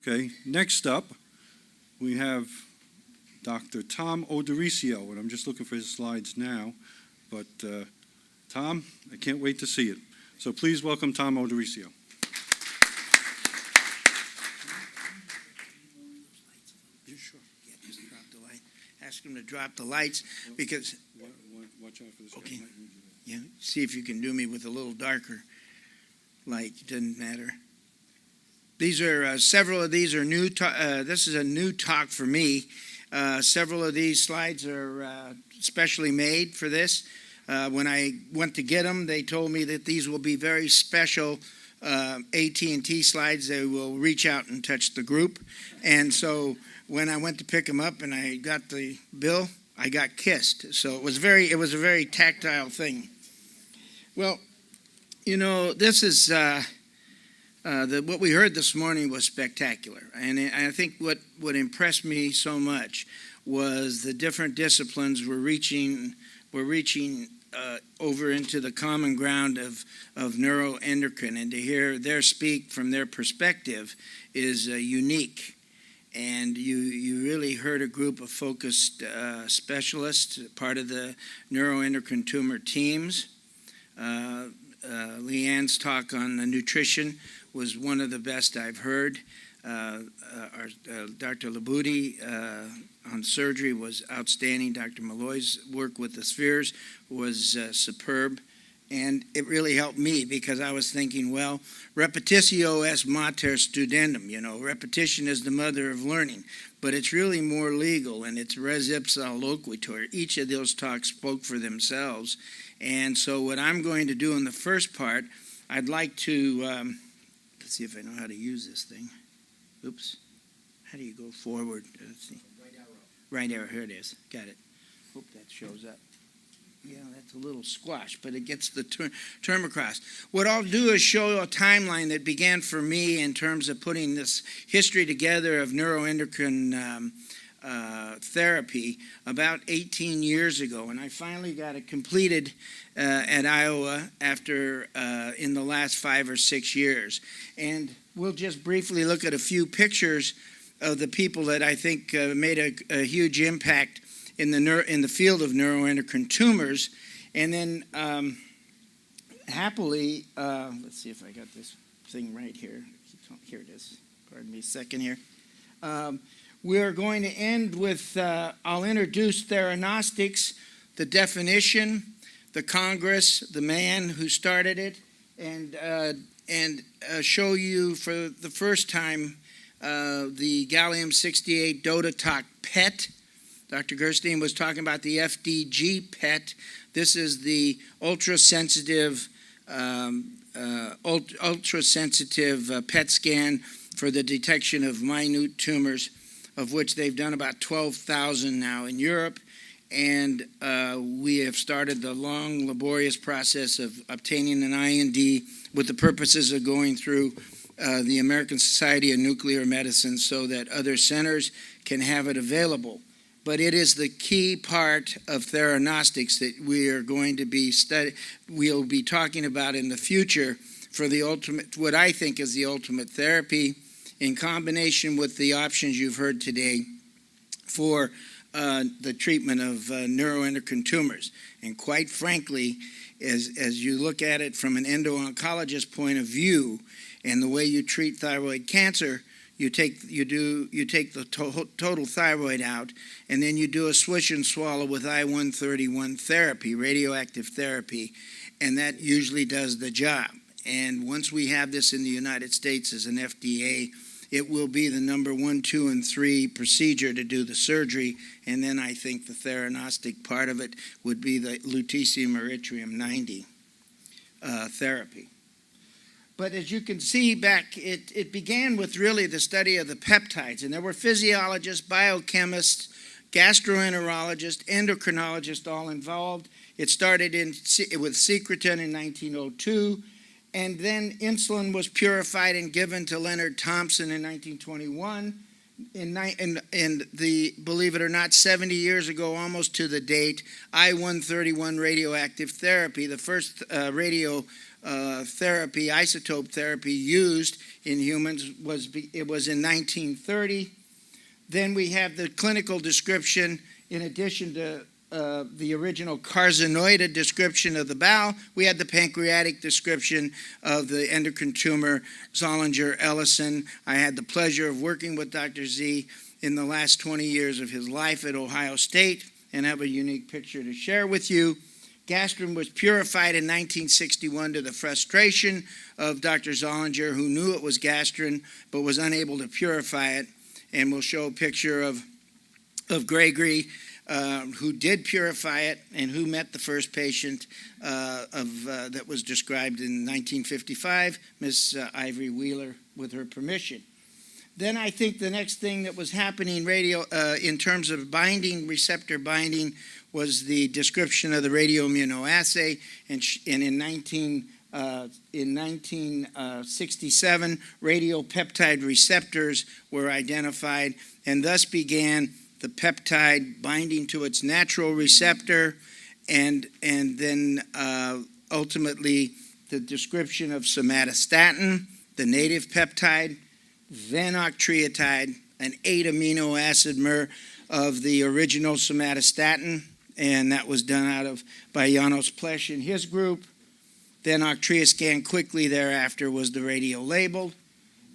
Okay, next up, we have Dr. Tom Odorisio, and I'm just looking for his slides now, but Tom, I can't wait to see it. So please welcome Tom Odorisio. Ask him to drop the lights because. Watch out for this. Okay. Yeah. See if you can do me with a little darker light. It doesn't matter. These are several of these are new. This is a new talk for me. Several of these slides are specially made for this. When I went to get them, they told me that these will be very special AT&T slides. They will reach out and touch the group, and so. When I went to pick them up and I got the bill, I got kissed. So it was a very tactile thing. Well, you know, this is what we heard this morning was spectacular, and I think what impressed me so much was the different disciplines were reaching over into the common ground of neuroendocrine, and to hear their speak from their perspective is unique. And you really heard a group of focused specialists, part of the neuroendocrine tumor teams. Leanne's talk on the nutrition was one of the best I've heard. Dr. Labudi on surgery was outstanding. Dr. Malloy's work with the spheres was superb. And it really helped me because I was thinking, well, repetitio est mater studendum, you know, repetition is the mother of learning, but it's really more legal and it's res ipsa loquitur. Each of those talks spoke for themselves. And so what I'm going to do in the first part, I'd like to, let's see if I know how to use this thing. Oops. How do you go forward? Let's see. Right arrow, here it is. Got it. Hope that shows up. Yeah, that's a little squash, but it gets the term across. What I'll do is show a timeline that began for me in terms of putting this history together of neuroendocrine therapy about 18 years ago. And I finally got it completed at Iowa after in the last 5 or 6 years. And we'll just briefly look at a few pictures of the people that I think made a huge impact in the field of neuroendocrine tumors, and then happily, let's see if I got this thing right here. Here it is. Pardon me a second here. We're going to end with, I'll introduce theranostics, the definition, the Congress, the man who started it, and show you for the first time the gallium-68 DOTA-TOC PET. Dr. Gerstein was talking about the FDG PET. This is the ultra-sensitive PET scan for the detection of minute tumors, of which they've done about 12,000 now in Europe. And we have started the long, laborious process of obtaining an IND with the purposes of going through the American Society of Nuclear Medicine so that other centers can have it available. But it is the key part of theranostics that we are going to be we'll be talking about in the future for the ultimate, what I think is the ultimate therapy, in combination with the options you've heard today for the treatment of neuroendocrine tumors. And quite frankly, as you look at it from an endo-oncologist point of view, and the way you treat thyroid cancer, you take the total thyroid out, and then you do a swish and swallow with I-131 therapy, radioactive therapy, and that usually does the job. And once we have this in the United States as an FDA, it will be the number 1, 2, and 3 procedure to do the surgery, and then I think the theranostic part of it would be the lutetium erythrium-90 therapy. But as you can see back, it began with really the study of the peptides. And there were physiologists, biochemists, gastroenterologists, endocrinologists all involved. It started with secretin in 1902. And then insulin was purified and given to Leonard Thompson in 1921. And believe it or not, 70 years ago, almost to the date, I-131 radioactive therapy, the first therapy, isotope therapy used in humans was in 1930. Then we have the clinical description, in addition to the original carcinoid description of the bowel, we had the pancreatic description of the endocrine tumor, Zollinger-Ellison. I had the pleasure of working with Dr. Z in the last 20 years of his life at Ohio State, and have a unique picture to share with you. Gastrin was purified in 1961 to the frustration of Dr. Zollinger, who knew it was gastrin but was unable to purify it. And we'll show a picture of Gregory, who did purify it and who met the first patient that was described in 1955, Miss Ivory Wheeler, with her permission. Then I think the next thing that was happening in terms of binding, receptor binding, was the description of the radioimmunoassay, and in 1967, radiopeptide receptors were identified, and thus began the peptide binding to its natural receptor, and then ultimately the description of somatostatin, the native peptide, then octreotide, an 8-amino acid mer of the original somatostatin, and that was done by Janos Plesch and his group. Then octreoscan quickly thereafter was the radio-labeled,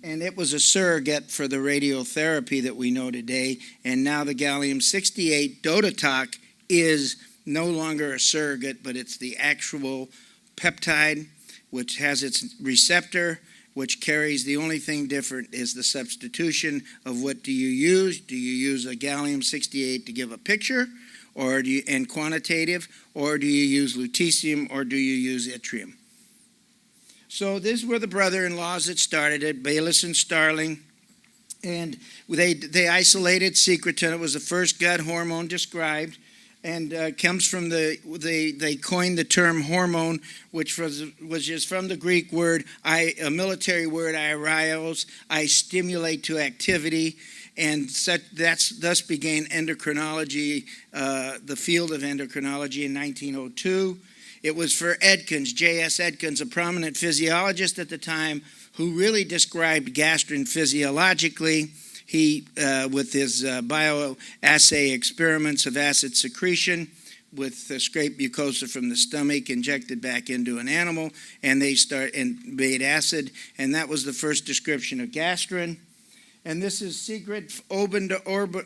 and it was a surrogate for the radiotherapy that we know today. And now the gallium-68 DOTATOC is no longer a surrogate, but it's the actual peptide, which has its receptor, which carries, the only thing different is the substitution of what do you use. Do you use a gallium-68 to give a picture, or and quantitative, or do you use lutetium, or do you use yttrium? So these were the brother-in-laws that started it, Bayliss and Starling, and they isolated secretin. It was the first gut hormone described, and comes from they coined the term hormone, which was just from the Greek word, a military word, aereos, I stimulate to activity, and thus began endocrinology, the field of endocrinology in 1902. It was for Edkins, J.S. Edkins, a prominent physiologist at the time, who really described gastrin physiologically. He, with his bioassay experiments of acid secretion with scraped mucosa from the stomach injected back into an animal, and they made acid, and that was the first description of gastrin. And this is Sigrid Oberndorfer,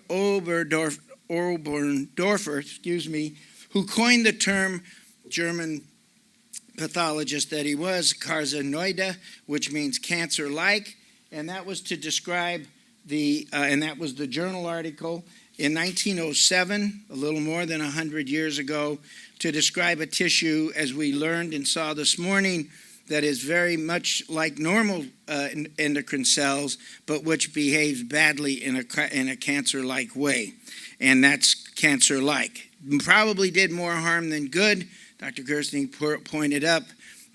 who coined the term, German pathologist that he was, carcinoide, which means cancer-like, and that was to describe and that was the journal article in 1907, a little more than 100 years ago, to describe a tissue, as we learned and saw this morning, that is very much like normal endocrine cells, but which behaves badly in a cancer-like way, and that's cancer-like. Probably did more harm than good. Dr. Gerstein pointed up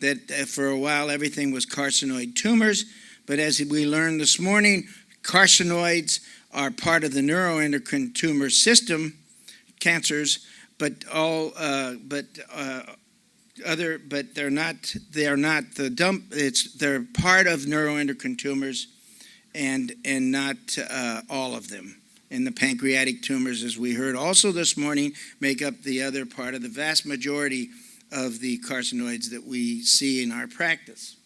that for a while everything was carcinoid tumors, but as we learned this morning, carcinoids are part of the neuroendocrine tumor system, cancers, but they're not the dump. They're part of neuroendocrine tumors, and not all of them. And the pancreatic tumors, as we heard also this morning, make up the other part of the vast majority of the carcinoids that we see in our practice.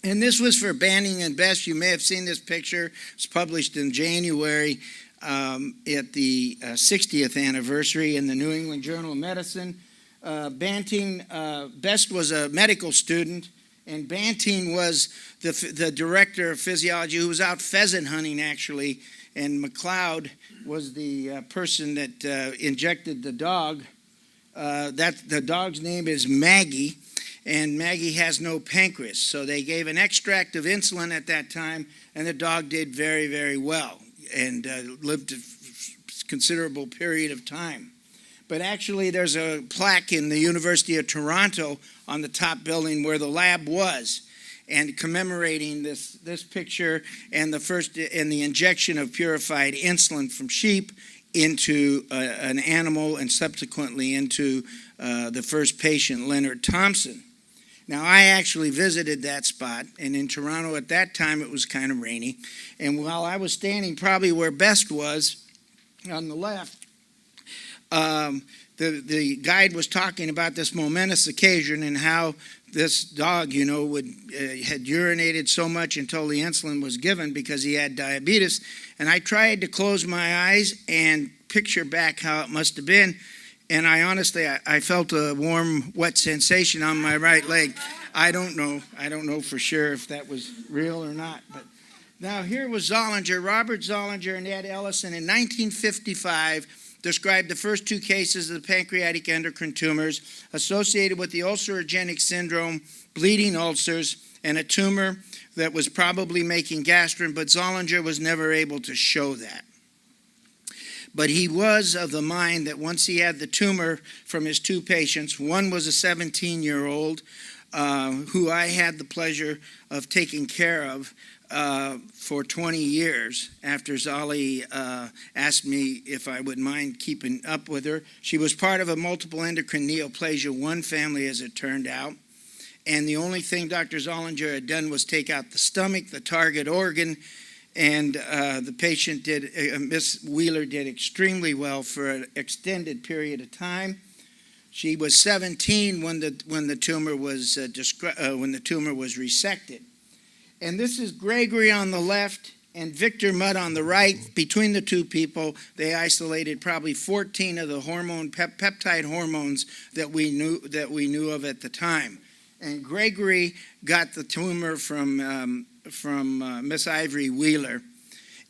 And this was for Banting and Best. You may have seen this picture. It was published in January at the 60th anniversary in the New England Journal of Medicine. Best was a medical student, and Banting was the director of physiology, who was out pheasant hunting, actually, and McLeod was the person that injected the dog. The dog's name is Maggie, and Maggie has no pancreas. So they gave an extract of insulin at that time, and the dog did very, very well and lived a considerable period of time. But actually, there's a plaque in the University of Toronto on the top building where the lab was, and commemorating this picture and the injection of purified insulin from sheep into an animal, and subsequently into the first patient, Leonard Thompson. Now, I actually visited that spot, and in Toronto at that time it was kind of rainy. And while I was standing probably where Best was, on the left, the guide was talking about this momentous occasion and how this dog, had urinated so much until the insulin was given because he had diabetes. And I tried to close my eyes and picture back how it must have been. And I honestly felt a warm, wet sensation on my right leg. I don't know for sure if that was real or not. But now here was Zollinger, Robert Zollinger and Ed Ellison in 1955 described the first two cases of the pancreatic endocrine tumors associated with the ulcerogenic syndrome, bleeding ulcers, and a tumor that was probably making gastrin, but Zollinger was never able to show that. But he was of the mind that once he had the tumor from his two patients, one was a 17-year-old who I had the pleasure of taking care of for 20 years after Zolly asked me if I would mind keeping up with her. She was part of a multiple endocrine neoplasia 1 family, as it turned out. And the only thing Dr. Zollinger had done was take out the stomach, the target organ, and the patient Miss Wheeler did extremely well for an extended period of time. She was 17 when the tumor was resected. And this is Gregory on the left and Victor Mudd on the right. Between the two people, they isolated probably 14 of the peptide hormones that we knew of at the time. And Gregory got the tumor from Miss Ivory Wheeler.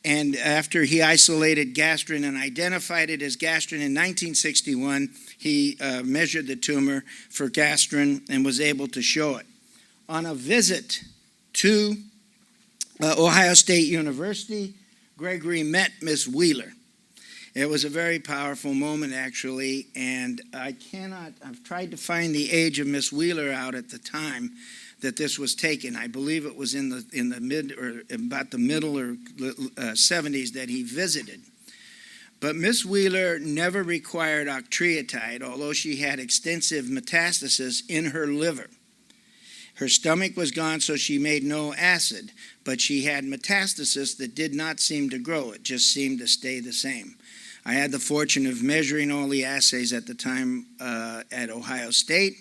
And after he isolated gastrin and identified it as gastrin in 1961, he measured the tumor for gastrin and was able to show it. On a visit to Ohio State University, Gregory met Miss Wheeler. It was a very powerful moment, actually, and I've tried to find the age of Miss Wheeler out at the time that this was taken. I believe it was in the mid or about the middle or 70s that he visited. But Miss Wheeler never required octreotide, although she had extensive metastasis in her liver. Her stomach was gone, so she made no acid, but she had metastasis that did not seem to grow. It just seemed to stay the same. I had the fortune of measuring all the assays at the time at Ohio State,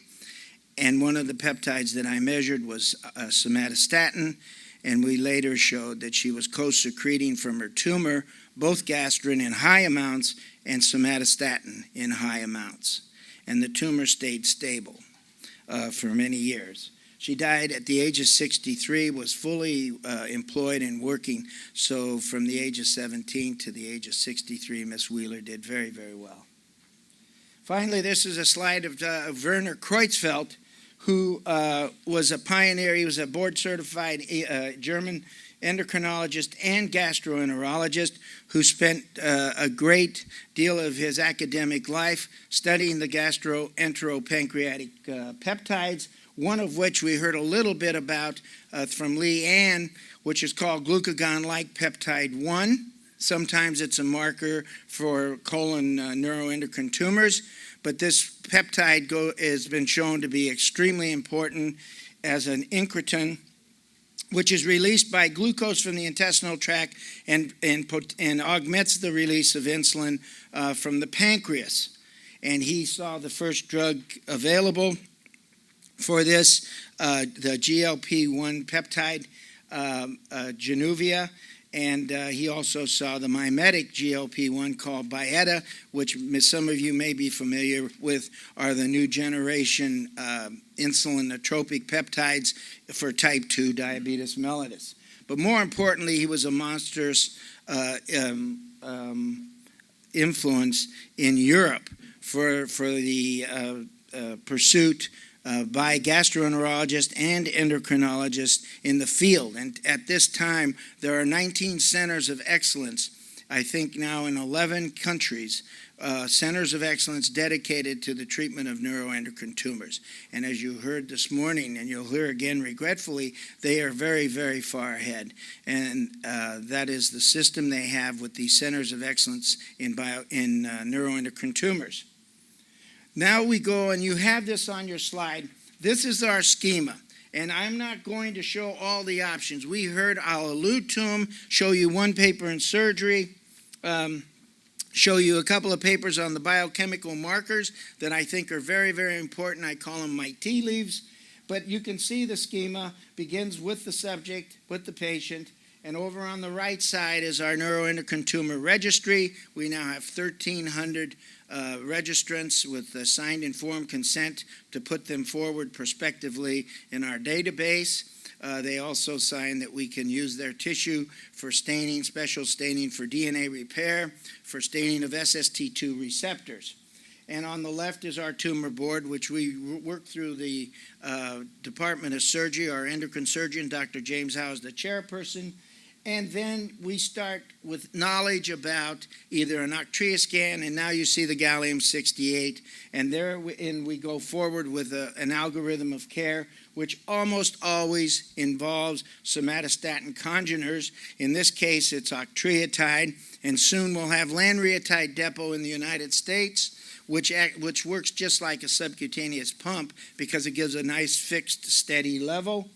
and one of the peptides that I measured was somatostatin, and we later showed that she was co-secreting from her tumor both gastrin in high amounts and somatostatin in high amounts. And the tumor stayed stable for many years. She died at the age of 63, was fully employed and working. So from the age of 17 to the age of 63, Miss Wheeler did very, very well. Finally, this is a slide of Werner Creutzfeldt, who was a pioneer. He was a board-certified German endocrinologist and gastroenterologist who spent a great deal of his academic life studying the gastroenteropancreatic peptides, one of which we heard a little bit about from Lee Ann, which is called glucagon-like peptide 1. Sometimes it's a marker for colon neuroendocrine tumors, but this peptide has been shown to be extremely important as an incretin, which is released by glucose from the intestinal tract and augments the release of insulin from the pancreas. And he saw the first drug available for this, the GLP-1 peptide, Januvia, and he also saw the mimetic GLP-1 called Byetta, which some of you may be familiar with, are the new generation insulinotropic peptides for type 2 diabetes mellitus. But more importantly, he was a monstrous influence in Europe for the pursuit by gastroenterologists and endocrinologists in the field. And at this time, there are 19 centers of excellence, I think now in 11 countries, centers of excellence dedicated to the treatment of neuroendocrine tumors. And as you heard this morning, and you'll hear again regretfully, they are very, very far ahead. And that is the system they have with these centers of excellence in neuroendocrine tumors. Now we go, and you have this on your slide, This is our schema, and I'm not going to show all the options. I'll allude to them, show you one paper in surgery, show you a couple of papers on the biochemical markers that I think are very, very important. I call them my tea leaves. But you can see the schema begins with the subject, with the patient, and over on the right side is our neuroendocrine tumor registry. We now have 1,300 registrants with signed informed consent to put them forward prospectively in our database. They also sign that we can use their tissue for staining, special staining for DNA repair, for staining of SST2 receptors. And on the left is our tumor board, which we work through the Department of Surgery. Our endocrine surgeon, Dr. James Howe, is the chairperson. And then we start with knowledge about either an Octria scan, and now you see the gallium-68, and therein we go forward with an algorithm of care, which almost always involves somatostatin congeners. In this case, it's octreotide, and soon we'll have lanreotide depot in the United States, which works just like a subcutaneous pump because it gives a nice fixed, steady level.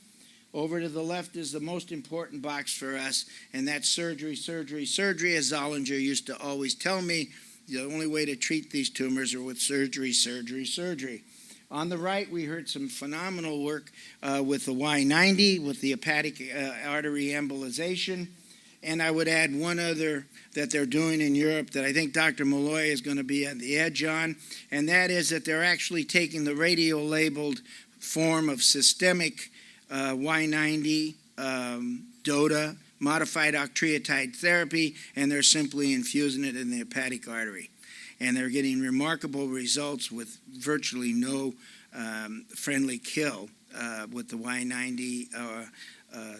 Over to the left is the most important box for us, and that's surgery, surgery, surgery. As Zollinger used to always tell me, the only way to treat these tumors are with surgery, surgery, surgery. On the right, we heard some phenomenal work with the Y90, with the hepatic artery embolization. And I would add one other that they're doing in Europe that I think Dr. Malloy is going to be on the edge on, and that is that they're actually taking the radio-labeled form of systemic Y90, DOTA, modified octreotide therapy, and they're simply infusing it in the hepatic artery. And they're getting remarkable results with virtually no friendly kill with the Y90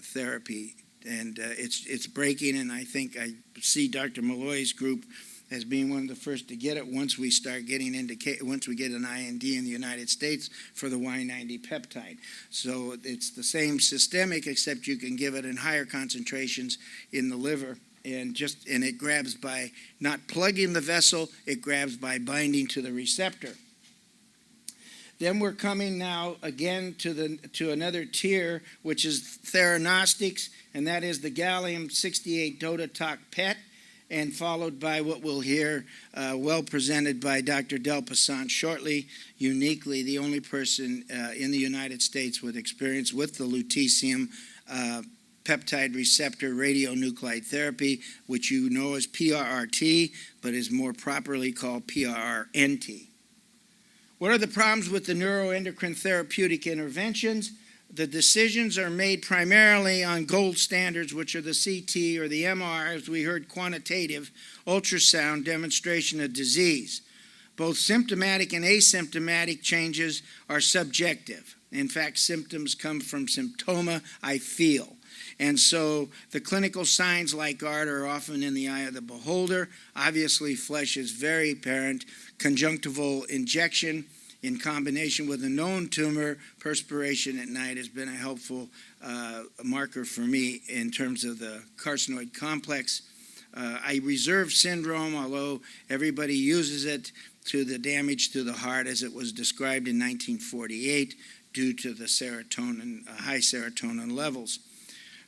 therapy. And it's breaking, and I think I see Dr. Malloy's group as being one of the first to get it once we start getting once we get an IND in the United States for the Y90 peptide. So it's the same systemic, except you can give it in higher concentrations in the liver, and it grabs by not plugging the vessel, it grabs by binding to the receptor. Then we're coming now again to another tier, which is theranostics, and that is the gallium-68 DOTA-TOC PET, and followed by what we'll hear well presented by Dr. Del Passant shortly, uniquely the only person in the United States with experience with the lutetium peptide receptor radionuclide therapy, which you know as PRRT, but is more properly called PRRNT. What are the problems with the neuroendocrine therapeutic interventions? The decisions are made primarily on gold standards, which are the CT or the MR, as we heard, quantitative ultrasound demonstration of disease. Both symptomatic and asymptomatic changes are subjective. In fact, symptoms come from symptoma, I feel. And so the clinical signs like art are often in the eye of the beholder. Obviously, flesh is very apparent. Conjunctival injection in combination with a known tumor, perspiration at night has been a helpful marker for me in terms of the carcinoid complex. I reserve syndrome, although everybody uses it, to the damage to the heart as it was described in 1948 due to the serotonin, high serotonin levels.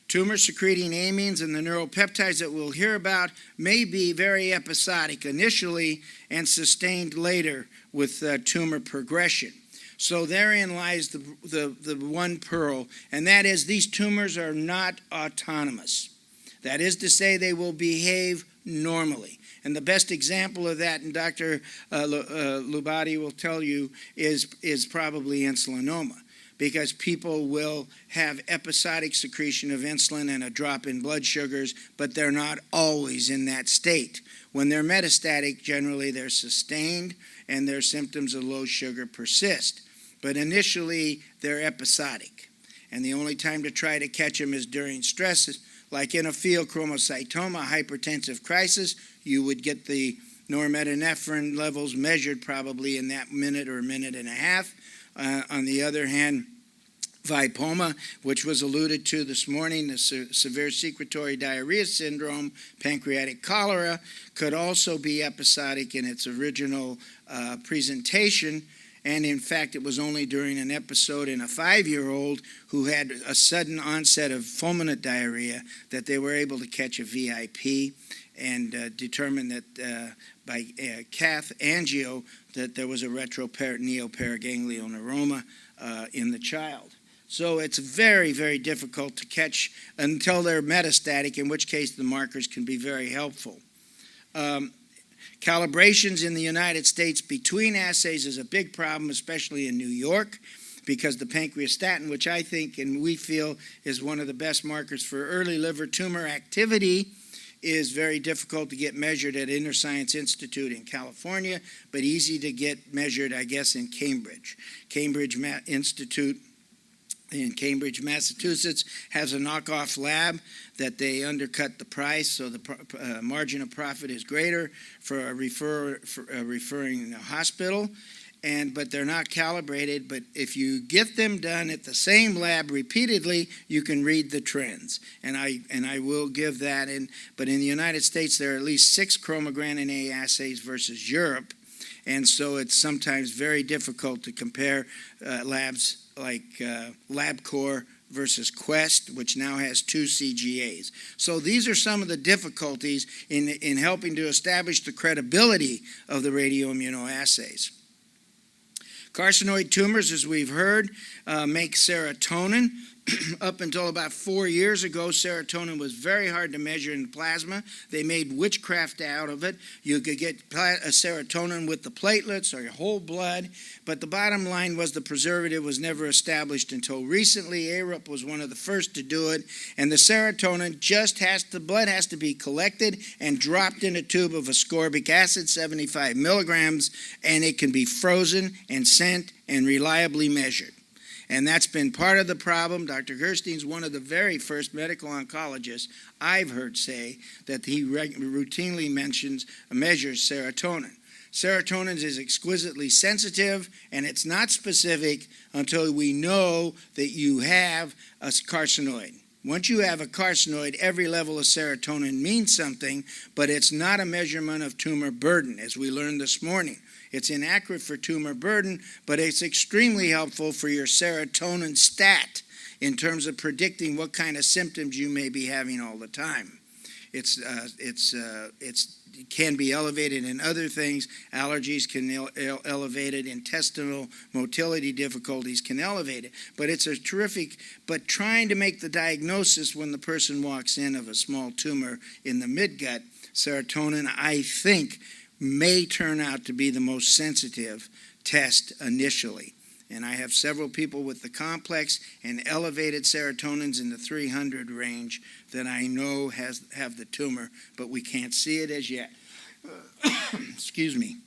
Tumor-secreting amines and the neuropeptides that we'll hear about may be very episodic initially and sustained later with tumor progression. So therein lies the one pearl, and that is these tumors are not autonomous. That is to say, they will behave normally. And the best example of that, and Dr. Lubati will tell you, is probably insulinoma, because people will have episodic secretion of insulin and a drop in blood sugars, but they're not always in that state. When they're metastatic, generally they're sustained and their symptoms of low sugar persist. But initially, they're episodic. And the only time to try to catch them is during stress, like in a pheochromocytoma, hypertensive crisis. You would get the norepinephrine levels measured probably in that minute or minute and a half. On the other hand, vipoma, which was alluded to this morning, the severe secretory diarrhea syndrome, pancreatic cholera, could also be episodic in its original presentation. And in fact, it was only during an episode in a 5-year-old who had a sudden onset of fulminant diarrhea that they were able to catch a VIP and determine that by cath angio that there was a retroperitoneal paraganglioneuroma in the child. So it's very, very difficult to catch until they're metastatic, in which case the markers can be very helpful. Calibrations in the United States between assays is a big problem, especially in New York, because the pancreastatin, which I think and we feel is one of the best markers for early liver tumor activity, is very difficult to get measured at Inner Science Institute in California, but easy to get measured, I guess, in Cambridge. Institute in Cambridge, Massachusetts, has a knockoff lab that they undercut the price, so the margin of profit is greater for a referring hospital. But they're not calibrated. But if you get them done at the same lab repeatedly, you can read the trends. And I will give that. But in the United States, there are at least 6 chromogranin A assays versus Europe, and so it's sometimes very difficult to compare labs like LabCorp versus Quest, which now has 2 CGAs. So these are some of the difficulties in helping to establish the credibility of the radioimmunoassays. Carcinoid tumors, as we've heard, make serotonin. Up until about 4 years ago, serotonin was very hard to measure in plasma. They made witchcraft out of it. You could get serotonin with the platelets or your whole blood, but the bottom line was the preservative was never established until recently. ARUP was one of the first to do it, and the serotonin the blood has to be collected and dropped in a tube of ascorbic acid, 75 milligrams, and it can be frozen and sent and reliably measured. And that's been part of the problem. Dr. Gerstein's one of the very first medical oncologists I've heard say that he routinely measures serotonin. Serotonin is exquisitely sensitive, and it's not specific until we know that you have a carcinoid. Once you have a carcinoid, every level of serotonin means something, but it's not a measurement of tumor burden, as we learned this morning. It's inaccurate for tumor burden, but it's extremely helpful for your serotonin stat in terms of predicting what kind of symptoms you may be having all the time. It can be elevated in other things. Allergies can elevate it. Intestinal motility difficulties can elevate it. But it's a terrific, but trying to make the diagnosis when the person walks in of a small tumor in the midgut, serotonin, I think, may turn out to be the most sensitive test initially. And I have several people with the complex and elevated serotonins in the 300 range that I know have the tumor, but we can't see it as yet. Excuse me.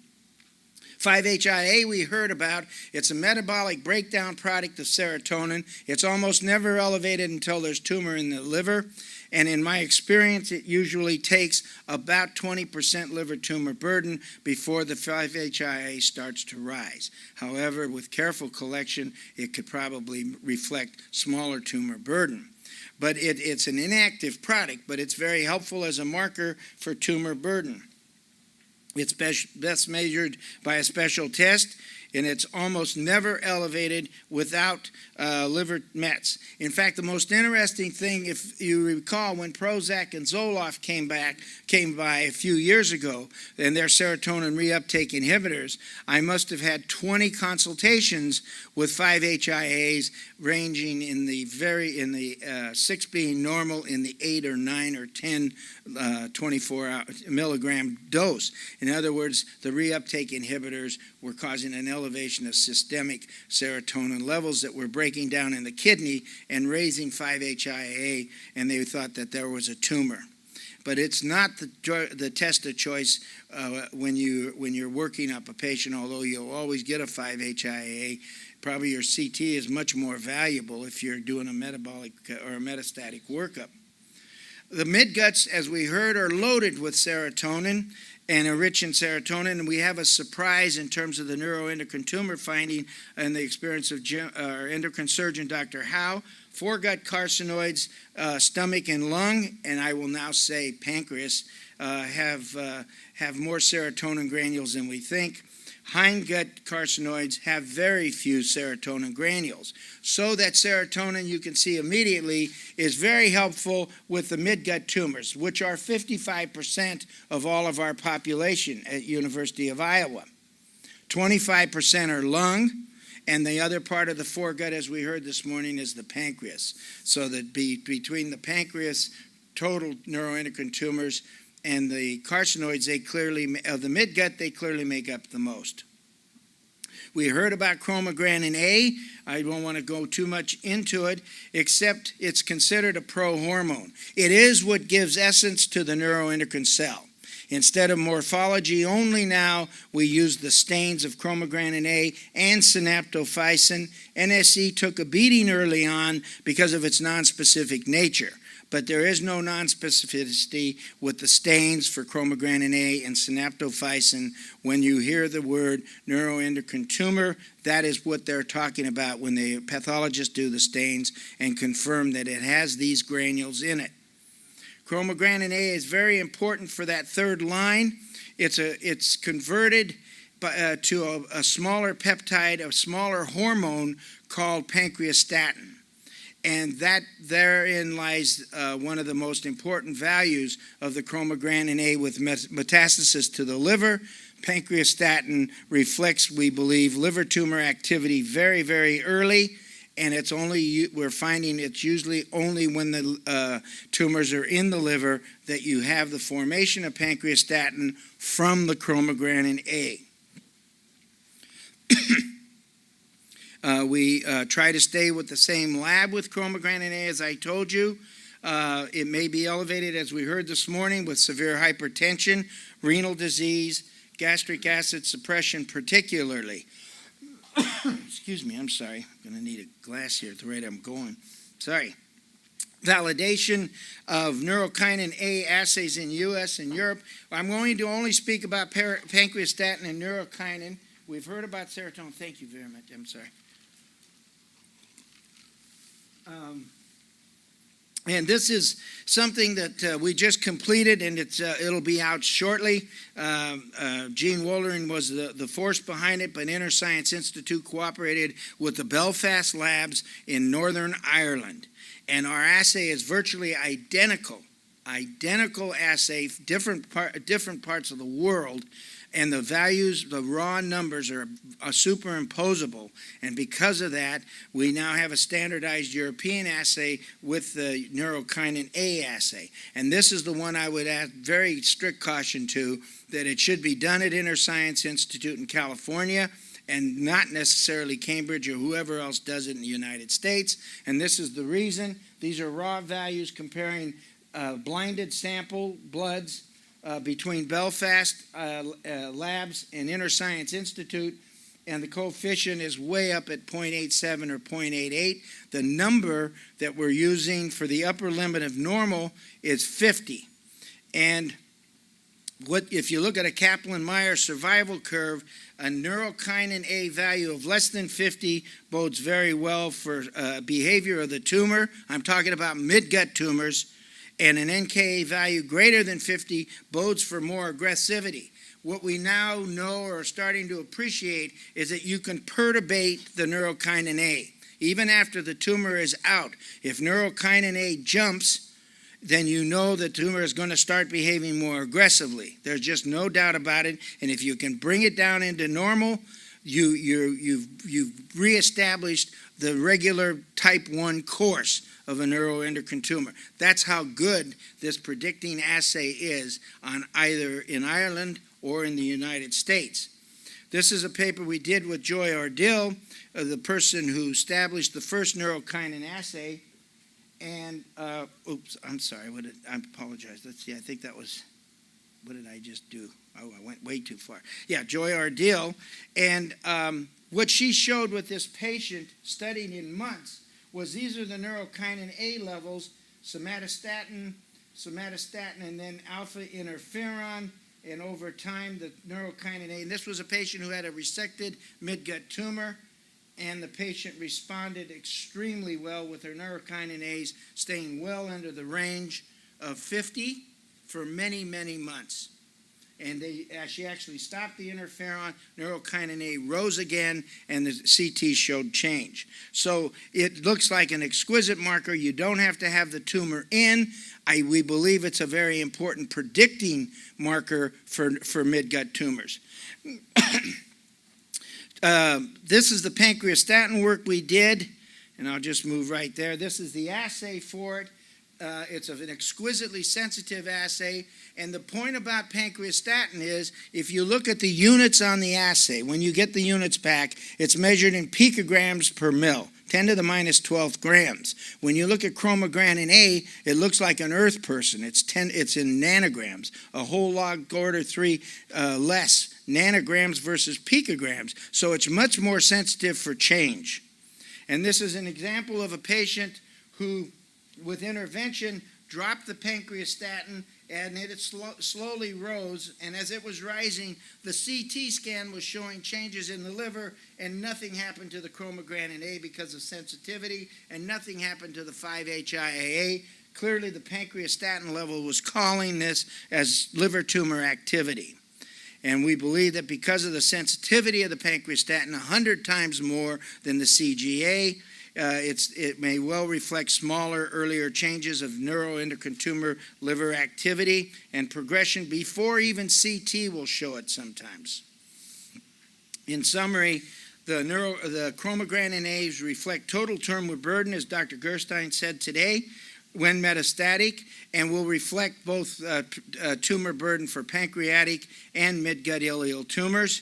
5-HIA we heard about. It's a metabolic breakdown product of serotonin. It's almost never elevated until there's tumor in the liver. And in my experience, it usually takes about 20% liver tumor burden before the 5-HIA starts to rise. However, with careful collection, it could probably reflect smaller tumor burden. But it's an inactive product, but it's very helpful as a marker for tumor burden. It's best measured by a special test, and it's almost never elevated without liver mets. In fact, the most interesting thing, if you recall, when Prozac and Zoloft came by a few years ago, and their serotonin reuptake inhibitors, I must have had 20 consultations with 5-HIAs ranging in the 6 being normal, in the 8 or 9 or 10 24 milligram dose. In other words, the reuptake inhibitors were causing an elevation of systemic serotonin levels that were breaking down in the kidney and raising 5-HIA, and they thought that there was a tumor. But it's not the test of choice when you're working up a patient, although you'll always get a 5-HIA. Probably your CT is much more valuable if you're doing a metabolic or a metastatic workup. The midguts, as we heard, are loaded with serotonin and are rich in serotonin, and we have a surprise in terms of the neuroendocrine tumor finding and the experience of our endocrine surgeon, Dr. Howe. 4 gut carcinoids, stomach and lung, and I will now say pancreas, have more serotonin granules than we think. hindgut carcinoids have very few serotonin granules. So that serotonin, you can see immediately, is very helpful with the midgut tumors, which are 55% of all of our population at University of Iowa. 25% are lung, and the other part of the foregut, as we heard this morning, is the pancreas. So that between the pancreas, total neuroendocrine tumors, and the carcinoids, of the midgut, they clearly make up the most. We heard about chromogranin A. I don't want to go too much into it, except it's considered a pro-hormone. It is what gives essence to the neuroendocrine cell. Instead of morphology only now, we use the stains of chromogranin A and synaptophysin. NSE took a beating early on because of its nonspecific nature. But there is no nonspecificity with the stains for chromogranin A and synaptophysin. When you hear the word neuroendocrine tumor, that is what they're talking about when the pathologists do the stains and confirm that it has these granules in it. Chromogranin A is very important for that third line. It's converted to a smaller peptide, a smaller hormone called pancreastatin. And that therein lies one of the most important values of the chromogranin A with metastasis to the liver. Pancreastatin reflects, we believe, liver tumor activity very, very early, and we're finding it's usually only when the tumors are in the liver that you have the formation of pancreastatin from the chromogranin A. We try to stay with the same lab with chromogranin A, as I told you. It may be elevated, as we heard this morning, with severe hypertension, renal disease, gastric acid suppression particularly. Excuse me, I'm sorry. I'm going to need a glass here at the rate I'm going. Sorry. Validation of neurokinin A assays in U.S. and Europe. I'm going to only speak about pancreastatin and neurokinin. We've heard about serotonin. Thank you very much. I'm sorry. And this is something that we just completed, and it'll be out shortly. Gene Wollering was the force behind it, but Inner Science Institute cooperated with the Belfast labs in Northern Ireland. And our assay is virtually identical assay, different parts of the world. And the values, the raw numbers are superimposable. And because of that, we now have a standardized European assay with the neurokinin A assay. And this is the one I would add very strict caution to, that it should be done at Inner Science Institute in California and not necessarily Cambridge or whoever else does it in the United States. And this is the reason. These are raw values comparing blinded sample bloods between Belfast labs and Inner Science Institute, and the coefficient is way up at 0.87 or 0.88. The number that we're using for the upper limit of normal is 50. And if you look at a Kaplan-Meier survival curve, a neurokinin A value of less than 50 bodes very well for behavior of the tumor. I'm talking about midgut tumors. And an NKA value greater than 50 bodes for more aggressivity. What we now know or are starting to appreciate is that you can perturbate the neurokinin A. Even after the tumor is out, if neurokinin A jumps, then you know the tumor is going to start behaving more aggressively. There's just no doubt about it. And if you can bring it down into normal, you've reestablished the regular type 1 course of a neuroendocrine tumor. That's how good this predicting assay is on either in Ireland or in the United States. This is a paper we did with Joy Ardill, the person who established the first neurokinin assay. And, oops, I'm sorry, I apologize. Let's see, I think that was, what did I just do? Oh, I went way too far. Yeah, Joy Ardill. And what she showed with this patient studied in months was these are the neurokinin A levels, somatostatin, and then alpha interferon, and over time the neurokinin A. And this was a patient who had a resected midgut tumor, and the patient responded extremely well with her neurokinin A's staying well under the range of 50 for many, many months. and she actually stopped the interferon, neurokinin A rose again, and the CT showed change. So it looks like an exquisite marker. You don't have to have the tumor in. We believe it's a very important predicting marker for midgut tumors. This is the pancreastatin work we did, and I'll just move right there. This is the assay for it. It's an exquisitely sensitive assay, and the point about pancreastatin is if you look at the units on the assay, when you get the units back, it's measured in picograms per mil, 10 to the minus 12 grams. When you look at chromogranin A, it looks like an Earth person. It's in nanograms, a whole log order 3 less nanograms versus picograms. So it's much more sensitive for change. And this is an example of a patient who, with intervention, dropped the pancreastatin, and it slowly rose, and as it was rising, the CT scan was showing changes in the liver, and nothing happened to the chromogranin A because of sensitivity, and nothing happened to the 5-HIAA. Clearly, the pancreastatin level was calling this as liver tumor activity. And we believe that because of the sensitivity of the pancreastatin, 100 times more than the CGA, it may well reflect smaller, earlier changes of neuroendocrine tumor liver activity and progression before even CT will show it sometimes. In summary, the chromogranin A's reflect total tumor burden, as Dr. Gerstein said today, when metastatic, and will reflect both tumor burden for pancreatic and midgut ileal tumors,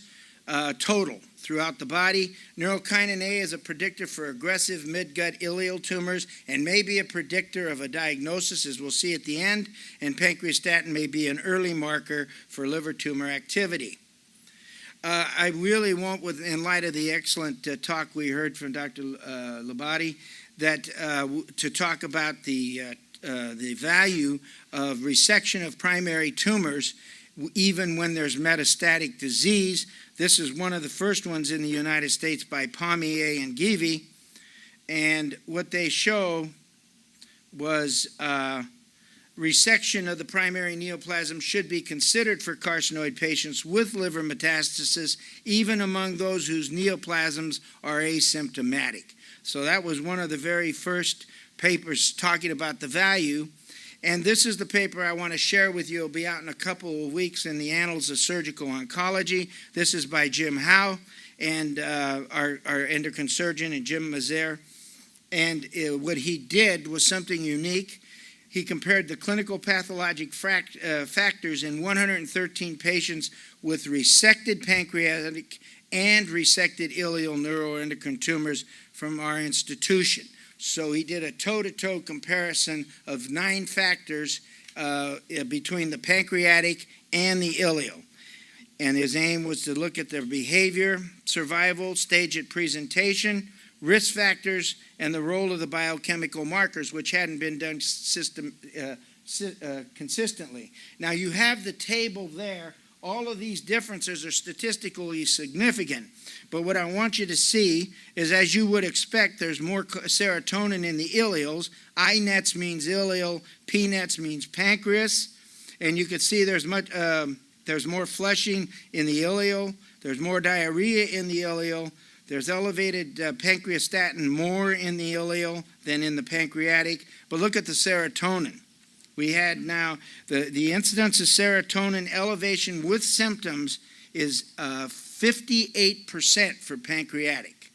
total throughout the body. Neurokinin A is a predictor for aggressive midgut ileal tumors and may be a predictor of a diagnosis, as we'll see at the end, and pancreastatin may be an early marker for liver tumor activity. I really want, in light of the excellent talk we heard from Dr. Labate, that to talk about the value of resection of primary tumors even when there's metastatic disease. This is one of the first ones in the United States by Pommier and Givi, and what they show was resection of the primary neoplasm should be considered for carcinoid patients with liver metastasis, even among those whose neoplasms are asymptomatic. So that was one of the very first papers talking about the value. And this is the paper I want to share with you. It'll be out in a couple of weeks in the Annals of Surgical Oncology. This is by Jim Howe and our endocrine surgeon, and Jim Mazer. And what he did was something unique. He compared the clinicopathologic factors in 113 patients with resected pancreatic and resected ileal neuroendocrine tumors from our institution. So he did a toe-to-toe comparison of 9 factors between the pancreatic and the ileal. And his aim was to look at their behavior, survival, stage at presentation, risk factors, and the role of the biochemical markers, which hadn't been done consistently. Now you have the table there. All of these differences are statistically significant. But what I want you to see is, as you would expect, there's more serotonin in the ileals. I-nets means ileal, P-nets means pancreas. And you can see there's more flushing in the ileal. There's more diarrhea in the ileal. There's elevated pancreastatin more in the ileal than in the pancreatic. But look at the serotonin. We had now the incidence of serotonin elevation with symptoms is 58% for pancreatic.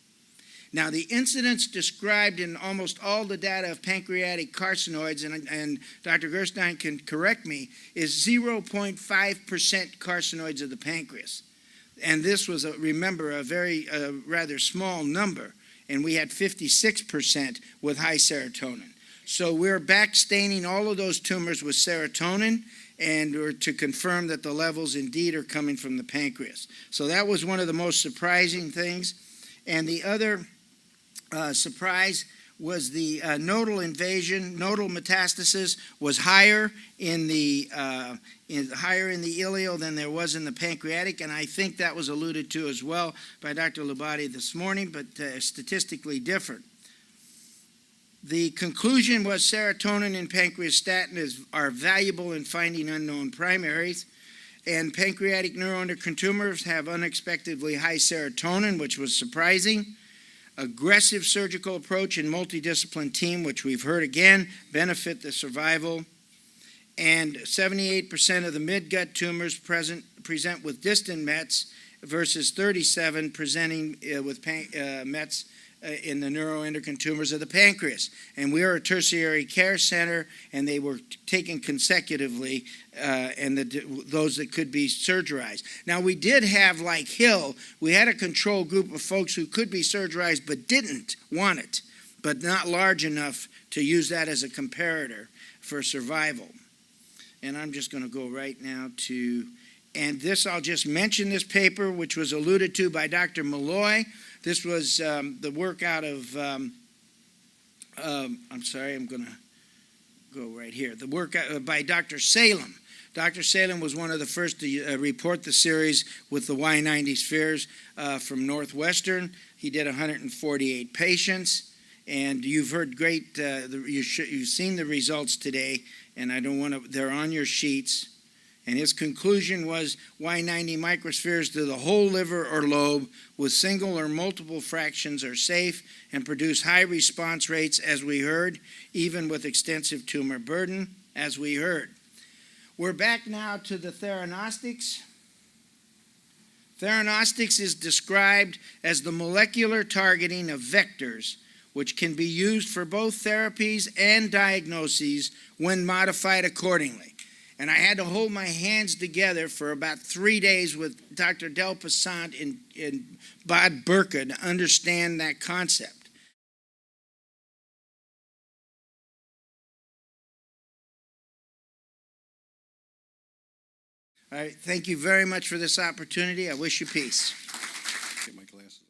Now, the incidence described in almost all the data of pancreatic carcinoids, and Dr. Gerstein can correct me, is 0.5% carcinoids of the pancreas. And this was, remember, a very rather small number, and we had 56% with high serotonin. So we're back staining all of those tumors with serotonin, and to confirm that the levels indeed are coming from the pancreas. So that was one of the most surprising things. And the other surprise was the nodal invasion, nodal metastasis was higher in the ileal than there was in the pancreatic, and I think that was alluded to as well by Dr. Labate this morning, but statistically different. The conclusion was serotonin and pancreastatin are valuable in finding unknown primaries. And pancreatic neuroendocrine tumors have unexpectedly high serotonin, which was surprising. Aggressive surgical approach and multidiscipline team, which we've heard again, benefit the survival. And 78% of the midgut tumors present with distant Mets versus 37 presenting with Mets in the neuroendocrine tumors of the pancreas. And we are a tertiary care center, and they were taken consecutively, and those that could be surgerized. Now, we did have, like Hill, we had a control group of folks who could be surgerized but didn't want it, but not large enough to use that as a comparator for survival. And I'm just going to go right now to, and this, I'll just mention this paper, which was alluded to by Dr. Malloy. This was the work out of, I'm sorry, I'm going to go right here. The work by Dr. Salem. Dr. Salem was one of the first to report the series with the Y90 spheres from Northwestern. He did 148 patients. And you've heard great, you've seen the results today, and I don't want to, they're on your sheets. And his conclusion was Y90 microspheres to the whole liver or lobe with single or multiple fractions are safe and produce high response rates, as we heard, even with extensive tumor burden, as we heard. We're back now to the theranostics. Theranostics is described as the molecular targeting of vectors, which can be used for both therapies and diagnoses when modified accordingly. And I had to hold my hands together for about 3 days with Dr. Del Passant and Bod Burka to understand that concept. All right, thank you very much for this opportunity. I wish you peace. Get my glasses.